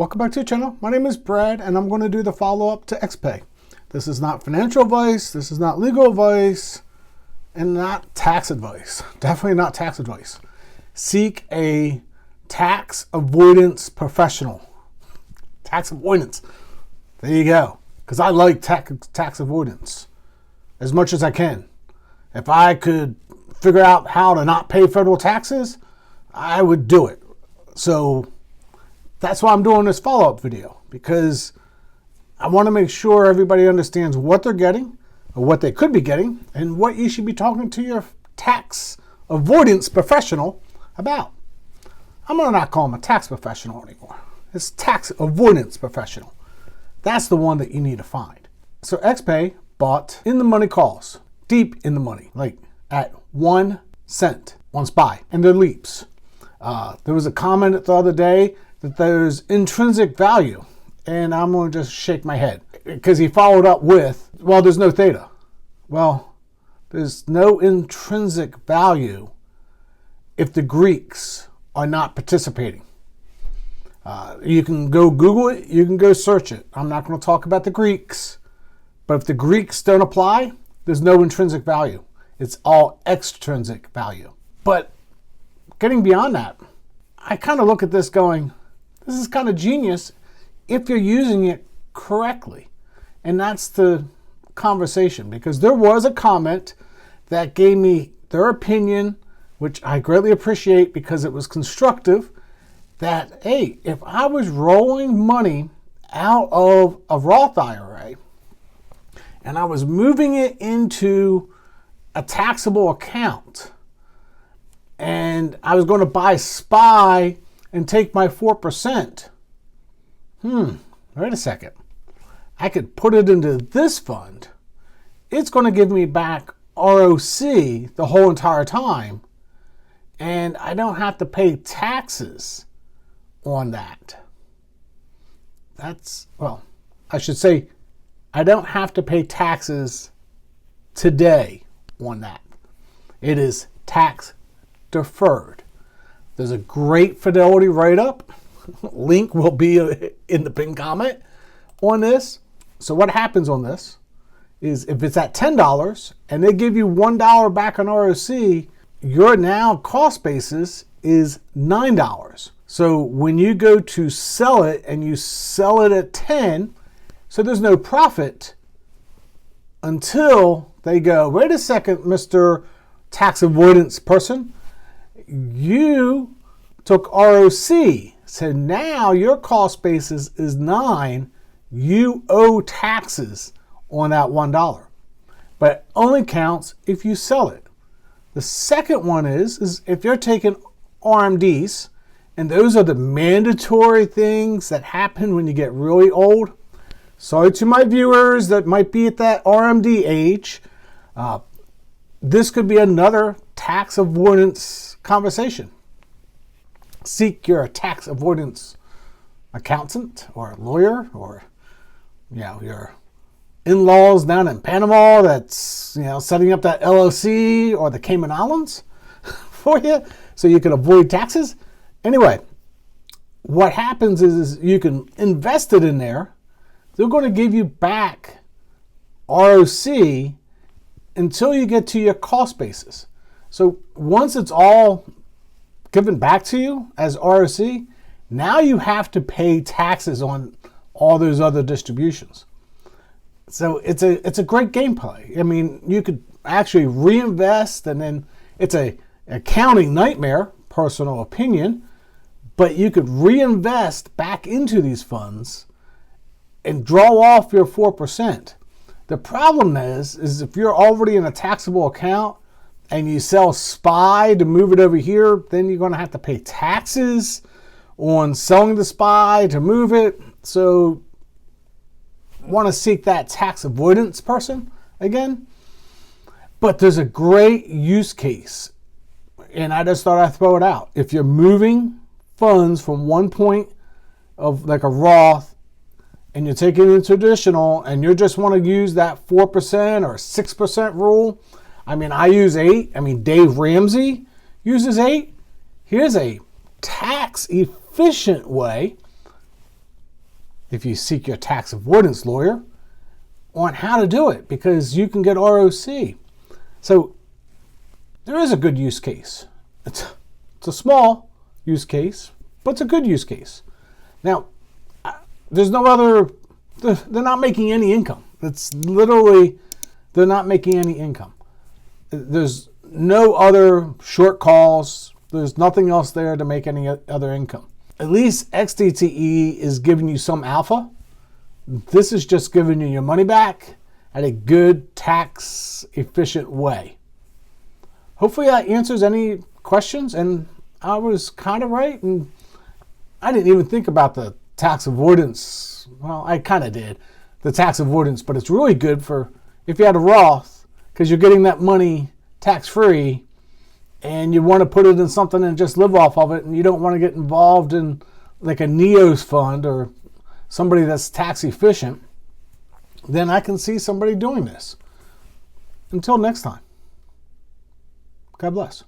Welcome back to the channel. My name is Brad and I'm going to do the follow-up to XPAY. This is not financial advice, this is not legal advice, and not tax advice. Definitely not tax advice. Seek a tax avoidance professional. Tax avoidance. There you go. Because I like tax avoidance as much as I can. If I could figure out how to not pay federal taxes, I would do it. So that's why I'm doing this follow-up video, because I want to make sure everybody understands what they're getting, or what they could be getting, and what you should be talking to your tax avoidance professional about. I'm going to not call him a tax professional anymore. It's tax avoidance professional. That's the one that you need to find. So XPAY bought in the money calls, deep in the money, like at 1 cent on SPY, and their leaps. There was a comment the other day that there's intrinsic value, and I'm going to just shake my head because he followed up with, well, there's no theta. Well, there's no intrinsic value if the Greeks are not participating. You can go Google it, you can go search it. I'm not going to talk about the Greeks, but if the Greeks don't apply, there's no intrinsic value. It's all extrinsic value. But getting beyond that, I kind of look at this going, this is kind of genius if you're using it correctly. And that's the conversation, because there was a comment that gave me their opinion, which I greatly appreciate because it was constructive, that, hey, if I was rolling money out of a Roth IRA and I was moving it into a taxable account and I was going to buy SPY and take my 4%, wait a second. I could put it into this fund. It's going to give me back ROC the whole entire time, and I don't have to pay taxes on that. Well, I should say I don't have to pay taxes today on that. It is tax deferred. There's a great Fidelity write-up. Link will be in the pinned comment on this. So what happens on this is if it's at $10 and they give you $1 back on ROC, your now cost basis is $9. So when you go to sell it and you sell it at 10, so there's no profit until they go, wait a second, Mr. Tax Avoidance person, you took ROC. So now your cost basis is 9. You owe taxes on that $1. But it only counts if you sell it. The second one is if you're taking RMDs, and those are the mandatory things that happen when you get really old. Sorry to my viewers that might be at that RMD age. This could be another tax avoidance conversation. Seek your tax avoidance accountant or lawyer, or your in-laws down in Panama that's setting up that LLC or the Cayman Islands for you so you can avoid taxes. Anyway, what happens is you can invest it in there. They're going to give you back ROC until you get to your cost basis. So once it's all given back to you as ROC, now you have to pay taxes on all those other distributions. So it's a great gameplay. I mean, you could actually reinvest, and then it's a accounting nightmare, personal opinion, but you could reinvest back into these funds and draw off your 4%. The problem is if you're already in a taxable account and you sell SPY to move it over here, then you're going to have to pay taxes on selling the SPY to move it. So want to seek that tax avoidance person again. But there's a great use case, and I just thought I'd throw it out. If you're moving funds from one point of like a Roth and you're taking it traditional and you just want to use that 4% or 6% rule, I mean, I use 8. I mean, Dave Ramsey uses 8. Here's a tax efficient way if you seek your tax avoidance lawyer on how to do it, because you can get ROC. So there is a good use case. It's a small use case, but it's a good use case. Now, there's no other, they're not making any income. It's literally, they're not making any income. There's no other short calls. There's nothing else there to make any other income. At least XDTE is giving you some alpha. This is just giving you your money back at a good tax efficient way. Hopefully that answers any questions, and I was kind of right, and I didn't even think about the tax avoidance. Well, I kind of did, the tax avoidance, but it's really good for if you had a Roth, because you're getting that money tax-free, and you want to put it in something and just live off of it, and you don't want to get involved in like a NEOS fund or somebody that's tax efficient, then I can see somebody doing this. Until next time, God bless.